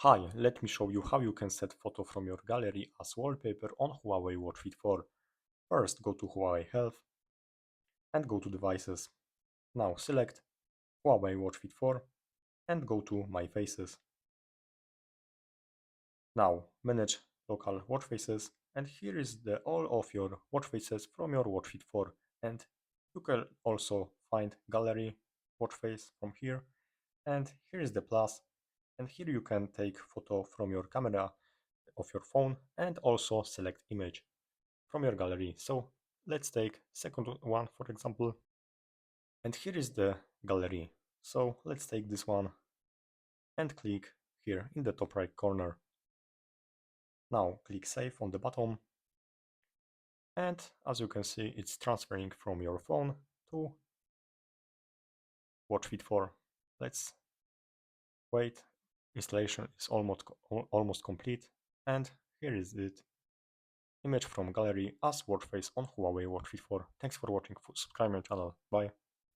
Hi, let me show you how you can set photo from your gallery as wallpaper on Huawei Watch Fit 4. First, go to Huawei Health and go to Devices. Now select Huawei Watch Fit 4 and go to My Faces. Now manage local watch faces, and here is all of your watch faces from your Watch Fit 4, and you can also find gallery watch face from here, and here is the plus, and here you can take photo from your camera of your phone and also select image from your gallery. So let's take second one, for example, and here is the gallery. So let's take this one and click here in the top right corner. Now click save on the bottom, and as you can see, it's transferring from your phone to Watch Fit 4. Let's wait. Installation is almost complete, and here is it. Image from gallery as watch face on Huawei Watch Fit 4. Thanks for watching. Subscribe my channel. Bye.